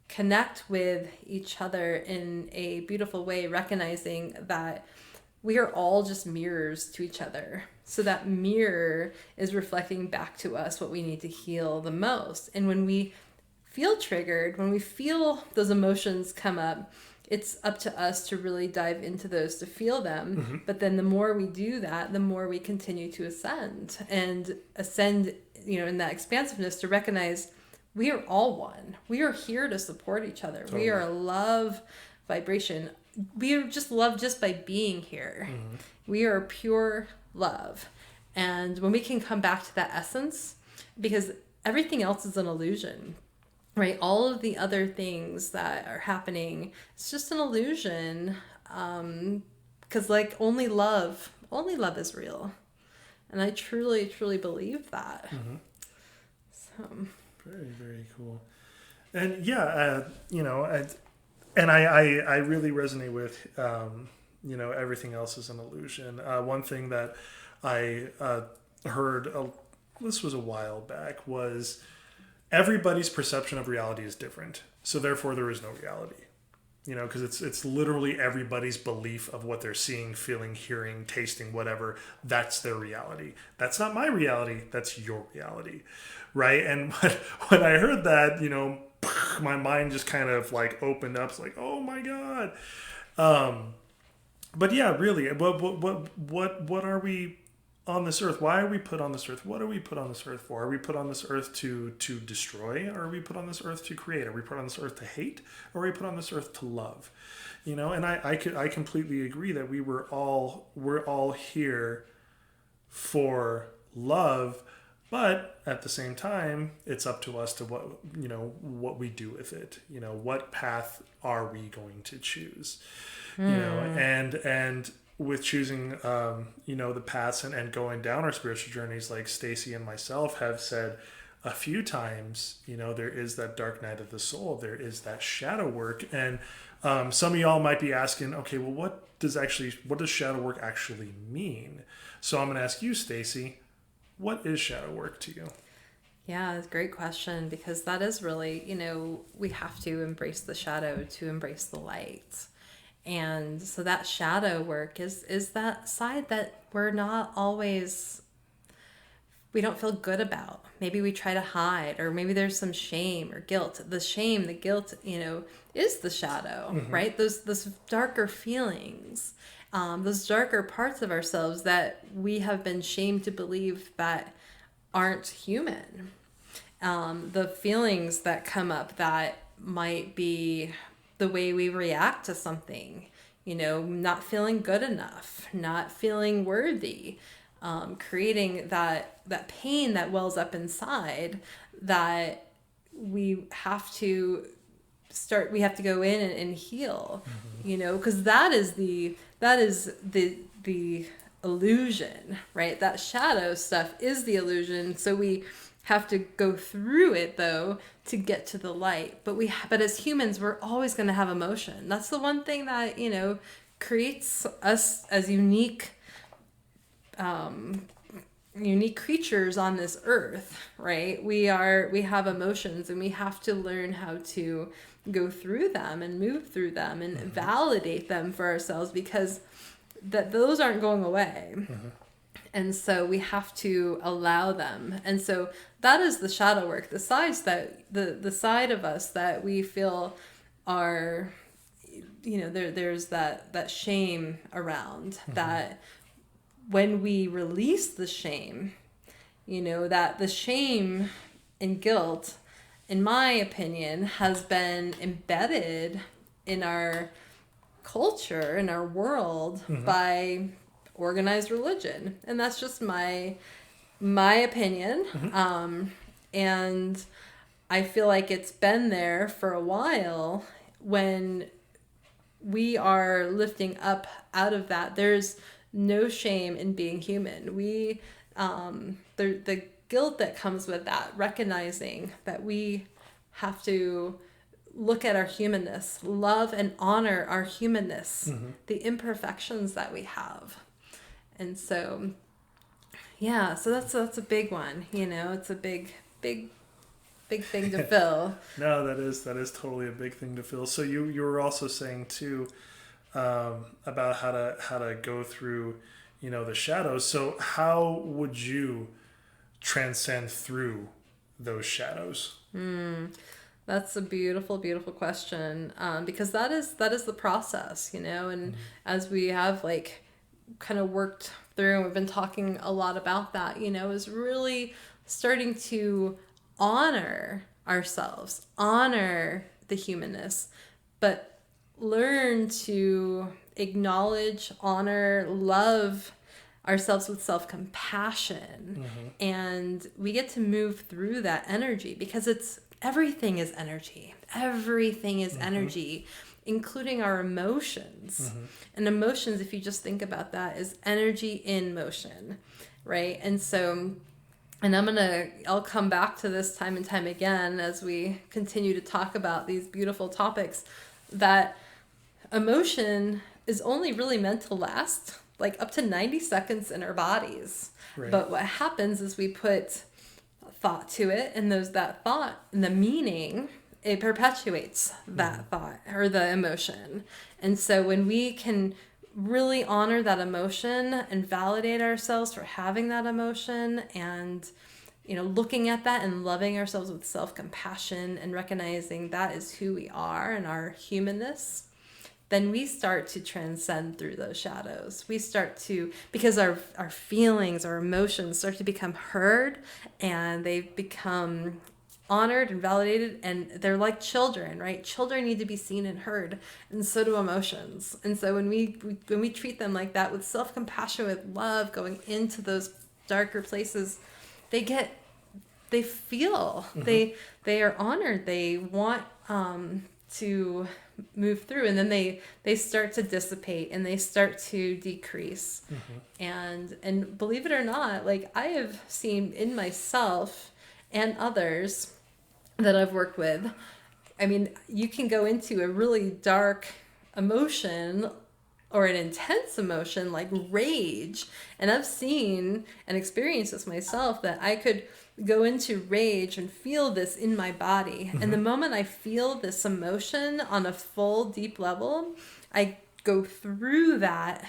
connect with each other in a beautiful way, recognizing that we are all just mirrors to each other. So that mirror is reflecting back to us what we need to heal the most. And when we feel triggered, when we feel those emotions come up, it's up to us to really dive into those, to feel them. But then the more we do that, the more we continue to ascend, in that expansiveness, to recognize we are all one. We are here to support each other. Totally. We are a love vibration. We are just love just by being here. We are pure love. And when we can come back to that essence, because everything else is an illusion, right? All of the other things that are happening, it's just an illusion. Because only love is real. And I truly, truly believe that. So very, very cool. And yeah, I really resonate with, everything else is an illusion. One thing that I heard, this was a while back, was everybody's perception of reality is different. So therefore there is no reality. Because it's literally everybody's belief of what they're seeing, feeling, hearing, tasting, whatever. That's their reality. That's not my reality. That's your reality. Right? And when I heard that, my mind just kind of opened up. It's like, oh my God. But yeah, really, what are we on this earth? Why are we put on this earth? What are we put on this earth for? Are we put on this earth to destroy? Or are we put on this earth to create? Are we put on this earth to hate? Or are we put on this earth to love? You know, and I completely agree that we're all here for love, but at the same time, it's up to us to what we do with it. You know, what path are we going to choose? You know, and with choosing, the paths and going down our spiritual journeys, like Stacy and myself have said a few times, you know, there is that dark night of the soul. There is that shadow work. And some of y'all might be asking, okay, well, what does shadow work actually mean? So I'm going to ask you, Stacy, what is shadow work to you? Yeah, it's a great question, because that is really, you know, we have to embrace the shadow to embrace the light. And so that shadow work is that side that we don't feel good about. Maybe we try to hide, or maybe there's some shame or guilt. The shame, the guilt, you know, is the shadow, right? Those darker feelings, those darker parts of ourselves that we have been shamed to believe that aren't human. The feelings that come up that might be the way we react to something, you know, not feeling good enough, not feeling worthy, creating that pain that wells up inside that we have to go in and heal, you know, because that is the illusion, right? That shadow stuff is the illusion. So we have to go through it, though, to get to the light. But as humans, we're always going to have emotion. That's the one thing that, you know, creates us as unique creatures on this earth, right? We have emotions, and we have to learn how to go through them and move through them and validate them for ourselves, because those aren't going away. And so we have to allow them. And so that is the shadow work, the sides that the side of us that we feel are, you know, there's that shame around, that when we release the shame, you know, that the shame and guilt, in my opinion, has been embedded in our culture, in our world, by organized religion. And that's just my opinion. And I feel like it's been there for a while. When we are lifting up out of that, there's no shame in being human. We the guilt that comes with that, recognizing that we have to look at our humanness, love and honor our humanness, the imperfections that we have. And so, yeah, so that's a big one, you know, it's a big thing to fill. No, that is totally a big thing to fill. So you were also saying too, about how to go through, you know, the shadows. So how would you transcend through those shadows? That's a beautiful, beautiful question. Because that is the process, you know, and as we have like kind of worked through, and we've been talking a lot about that, you know, is really starting to honor ourselves, honor the humanness, but learn to acknowledge, honor, love ourselves with self-compassion. And we get to move through that energy, because everything is energy. Everything is energy, including our emotions. And emotions, if you just think about that, is energy in motion, right? And so, and I'll come back to this time and time again as we continue to talk about these beautiful topics, that emotion is only really meant to last like up to 90 seconds in our bodies. Right. But what happens is we put thought to it, and that thought and the meaning, it perpetuates that thought or the emotion. And so when we can really honor that emotion and validate ourselves for having that emotion, and, you know, looking at that and loving ourselves with self-compassion and recognizing that is who we are and our humanness, then we start to transcend through those shadows. We start to, because our feelings, our emotions start to become heard, and they become honored and validated, and they're like children, right? Children need to be seen and heard, and so do emotions. And so when we treat them like that, with self-compassion, with love, going into those darker places, they feel, they are honored, they want to move through, and then they start to dissipate, and they start to decrease. And believe it or not, like, I have seen in myself and others that I've worked with, I mean, you can go into a really dark emotion or an intense emotion like rage, and I've seen and experienced this myself, that I could go into rage and feel this in my body. And the moment I feel this emotion on a full deep level, I go through that,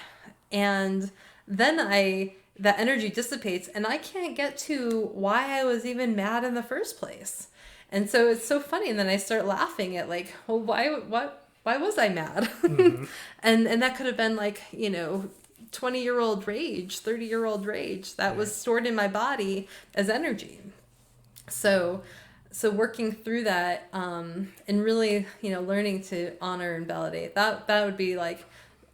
and then that energy dissipates, and I can't get to why I was even mad in the first place. And so it's so funny, and then I start laughing at, like, well, why was I mad? and that could have been, like, 20-year-old rage, 30-year-old rage that was stored in my body as energy. So working through that, and really, learning to honor and validate, that would be like,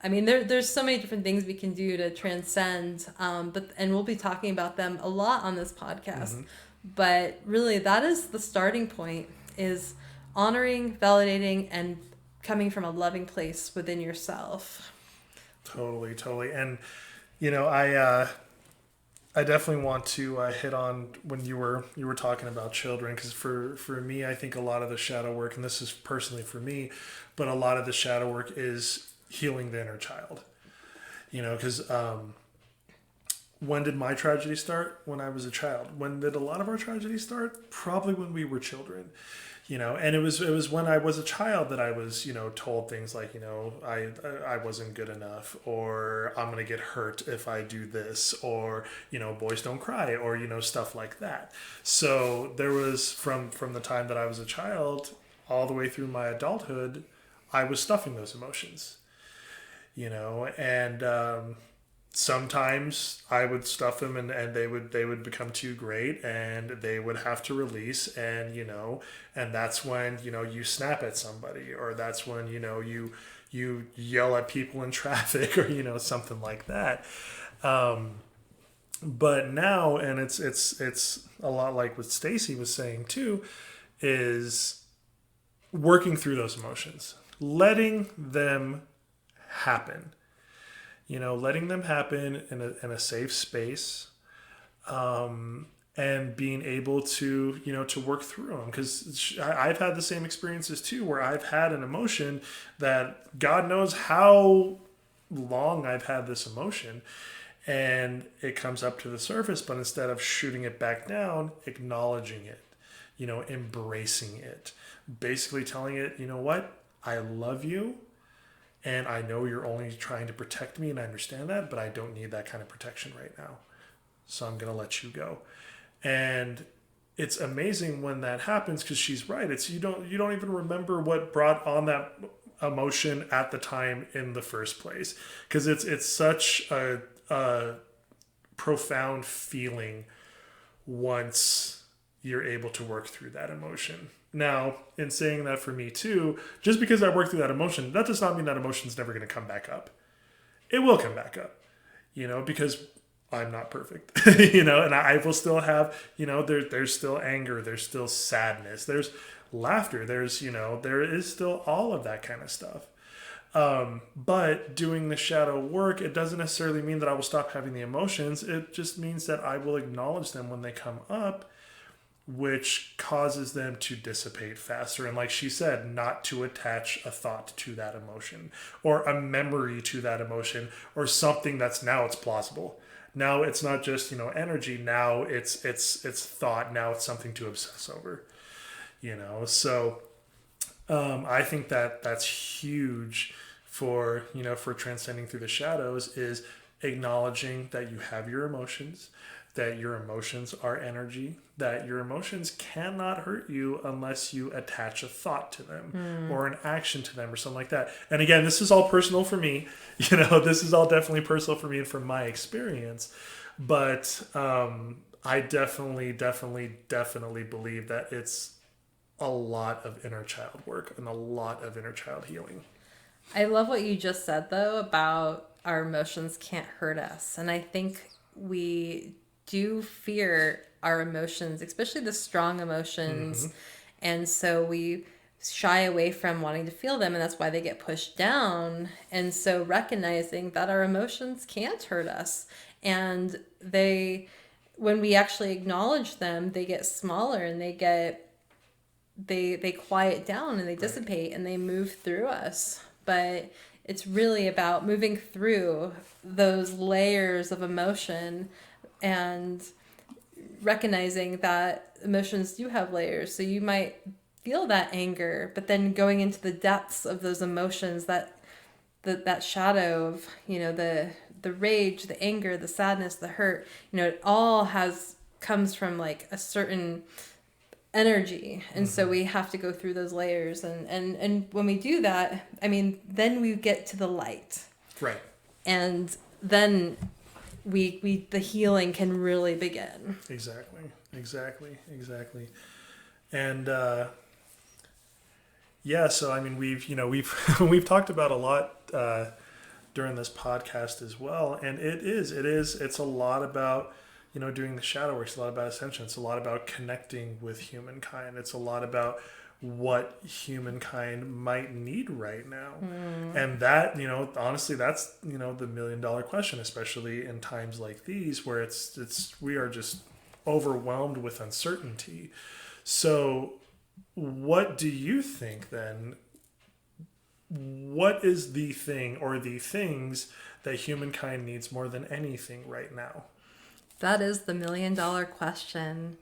I mean, there's so many different things we can do to transcend, and we'll be talking about them a lot on this podcast. But really, that is the starting point, is honoring, validating, and coming from a loving place within yourself. Totally. And, I definitely want to hit on when you were talking about children, because for me, I think a lot of the shadow work, and this is personally for me, but a lot of the shadow work is healing the inner child. Because when did my tragedy start? When I was a child. When did a lot of our tragedy start? Probably when we were children. And it was when I was a child that I was, told things like, I wasn't good enough, or I'm going to get hurt if I do this, or, boys don't cry, or, stuff like that. So there was, from the time that I was a child all the way through my adulthood, I was stuffing those emotions, and sometimes I would stuff them, and they would become too great, and they would have to release, and and that's when you snap at somebody, or that's when you yell at people in traffic, or something like that. But now, and it's a lot like what Stacy was saying too, is working through those emotions, letting them happen. Letting them happen in a safe space, and being able to, to work through them. Because I've had the same experiences too, where I've had an emotion that God knows how long I've had this emotion, and it comes up to the surface, but instead of shooting it back down, acknowledging it, embracing it, basically telling it, what, I love you. And I know you're only trying to protect me, and I understand that, but I don't need that kind of protection right now. So I'm going to let you go. And it's amazing when that happens, because she's right. It's you don't even remember what brought on that emotion at the time in the first place, because it's such a profound feeling once you're able to work through that emotion. Now, in saying that, for me too, just because I work through that emotion, that does not mean that emotion's never going to come back up. It will come back up, because I'm not perfect, and I will still have, there's still anger, there's still sadness, there's laughter, there's, there is still all of that kind of stuff. But doing the shadow work, it doesn't necessarily mean that I will stop having the emotions. It just means that I will acknowledge them when they come up, which causes them to dissipate faster. And like she said, not to attach a thought to that emotion, or a memory to that emotion, or something that's now it's plausible. Now it's not just, energy. Now it's thought. Now it's something to obsess over, So I think that that's huge for, for transcending through the shadows, is acknowledging that you have your emotions, that your emotions are energy, that your emotions cannot hurt you unless you attach a thought to them or an action to them or something like that. And again, this is all personal for me. This is all definitely personal for me and from my experience. But I definitely believe that it's a lot of inner child work and a lot of inner child healing. I love what you just said, though, about our emotions can't hurt us. And I think we do fear our emotions, especially the strong emotions. And so we shy away from wanting to feel them, and that's why they get pushed down. And so recognizing that our emotions can't hurt us, and when we actually acknowledge them, they get smaller and they quiet down and they dissipate and they move through us. But it's really about moving through those layers of emotion and recognizing that emotions do have layers. So you might feel that anger, but then going into the depths of those emotions, that shadow of, the rage, the anger, the sadness, the hurt, it all comes from like a certain energy. And so we have to go through those layers. And when we do that, then we get to the light. Right. And then the healing can really begin. Exactly. And so we've talked about a lot during this podcast as well, and it's a lot about doing the shadow work. It's a lot about ascension. It's a lot about connecting with humankind. It's a lot about what humankind might need right now. And that, honestly, that's, the $1 million question, especially in times like these where we are just overwhelmed with uncertainty. So what do you think then? What is the thing or the things that humankind needs more than anything right now? That is the $1 million question.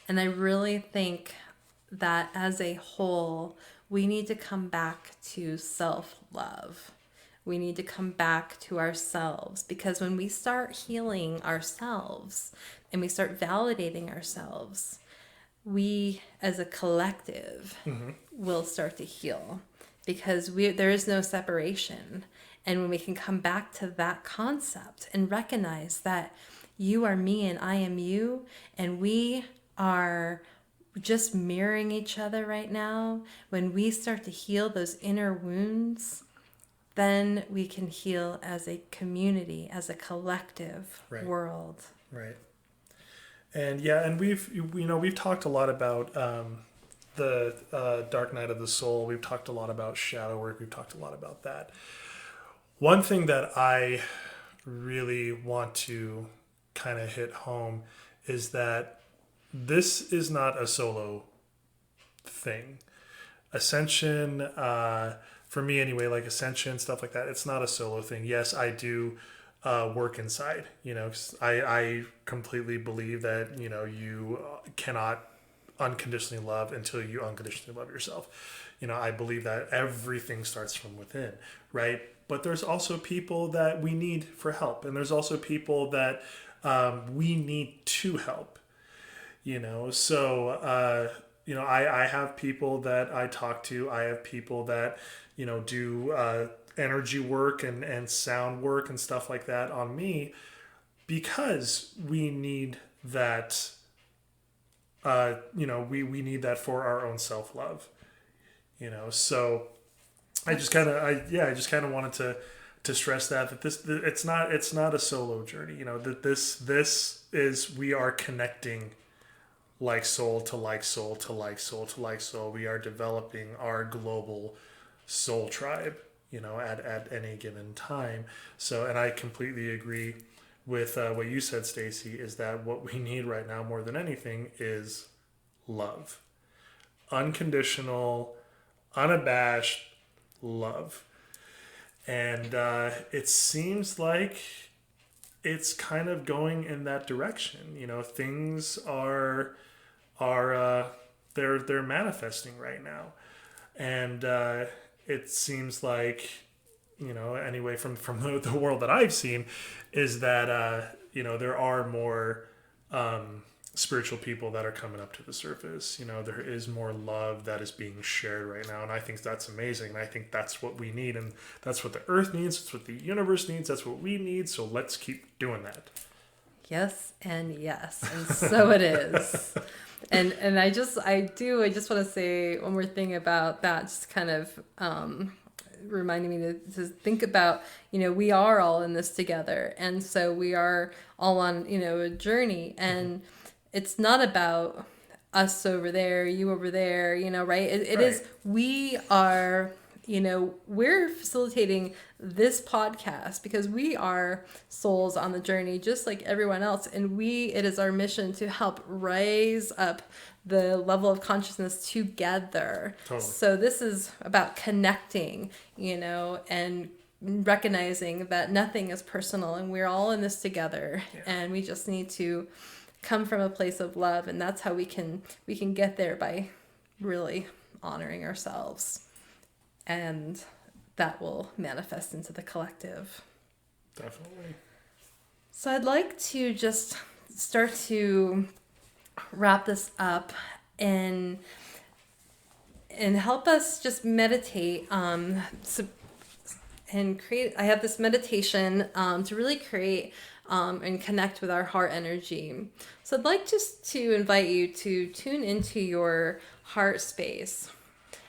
And I really think that as a whole, we need to come back to self-love. We need to come back to ourselves, because when we start healing ourselves and we start validating ourselves, we as a collective will start to heal, because there is no separation. And when we can come back to that concept and recognize that you are me and I am you, and we are just mirroring each other right now, when we start to heal those inner wounds, then we can heal as a community, as a collective world. Right. And we've talked a lot about the dark night of the soul. We've talked a lot about shadow work. We've talked a lot about that. One thing that I really want to kind of hit home is that this is not a solo thing. Ascension, for me anyway, like Ascension, stuff like that, it's not a solo thing. Yes, I do work inside. I completely believe that, you cannot unconditionally love until you unconditionally love yourself. I believe that everything starts from within, right? But there's also people that we need for help. And there's also people that we need to help. So I have people that I talk to. I have people that do energy work and sound work and stuff like that on me, because we need that. We need that for our own self-love. So I just kind of wanted to stress that it's not a solo journey. That this is, we are connecting like soul to like soul to like soul to like soul. We are developing our global soul tribe, at any given time. So, and I completely agree with what you said, Stacy, is that what we need right now more than anything is love. Unconditional, unabashed love. And it seems like it's kind of going in that direction. Things are they're manifesting right now, and it seems like, anyway, from the world that I've seen, is that there are more spiritual people that are coming up to the surface. There is more love that is being shared right now, and I think that's amazing. And I think that's what we need, and that's what the earth needs. That's what the universe needs. That's what we need. So let's keep doing that. Yes, and so it is. And I just want to say one more thing about that, just kind of reminding me to think about, we are all in this together. And so we are all on, a journey, and it's not about us over there, you over there, right? It Right. is, we are, we're facilitating this podcast because we are souls on the journey, just like everyone else. And it is our mission to help raise up the level of consciousness together. Totally. So this is about connecting, and recognizing that nothing is personal, and we're all in this together. Yeah. And we just need to come from a place of love, and that's how we can get there, by really honoring ourselves, and that will manifest into the collective. Definitely. So I'd like to just start to wrap this up and help us just meditate and create. I have this meditation to really create and connect with our heart energy. So I'd like just to invite you to tune into your heart space.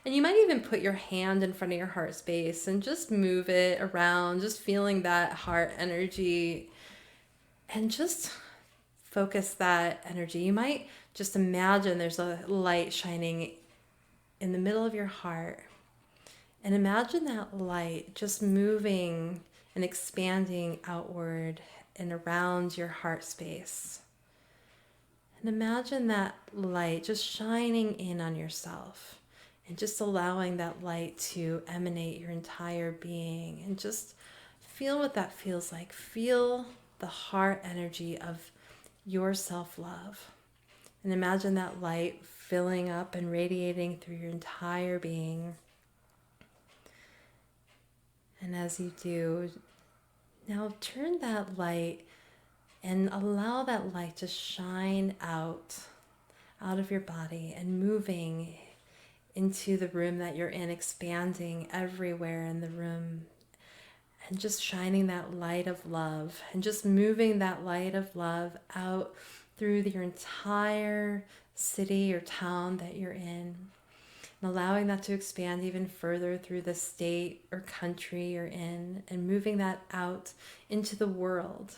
And you might even put your hand in front of your heart space and just move it around, just feeling that heart energy, and just focus that energy. You might just imagine there's a light shining in the middle of your heart. And imagine that light just moving and expanding outward and around your heart space. And imagine that light just shining in on yourself, and just allowing that light to emanate your entire being, and just feel what that feels like. Feel the heart energy of your self-love. And imagine that light filling up and radiating through your entire being. And as you do, now turn that light and allow that light to shine out of your body and moving into the room that you're in, expanding everywhere in the room, and just shining that light of love, and just moving that light of love out through your entire city or town that you're in, and allowing that to expand even further through the state or country you're in, and moving that out into the world.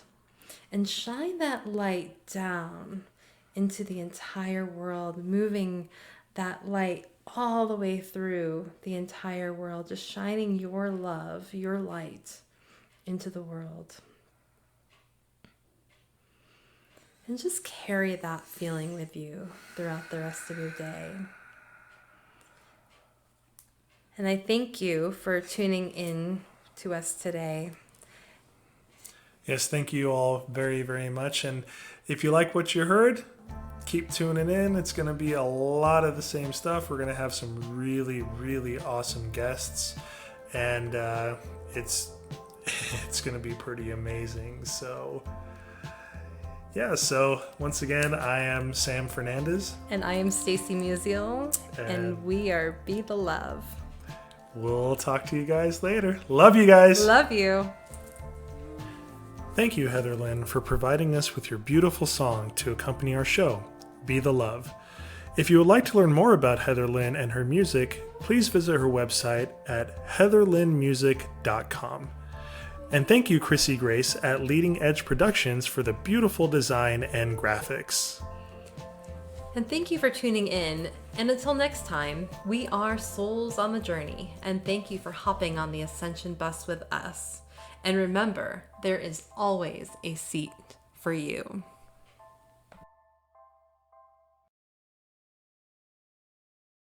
And shine that light down into the entire world, moving that light all the way through the entire world, just shining your love, your light into the world. And just carry that feeling with you throughout the rest of your day. And I thank you for tuning in to us today. Yes, thank you all very, very much. And if you like what you heard, keep tuning in. It's going to be a lot of the same stuff. We're going to have some really, really awesome guests, and it's going to be pretty amazing. So yeah, so once again, I am Sam Fernandez. And I am Stacy Musial, and we are Be the Love. We'll talk to you guys later. Love you guys. Love you. Thank you, Heather Lynn, for providing us with your beautiful song to accompany our show, Be the Love. If you would like to learn more about Heather Lynn and her music, please visit her website at heatherlynnmusic.com. And thank you, Chrissy Grace at Leading Edge Productions, for the beautiful design and graphics. And thank you for tuning in. And until next time, we are souls on the journey. And thank you for hopping on the Ascension bus with us. And remember, there is always a seat for you.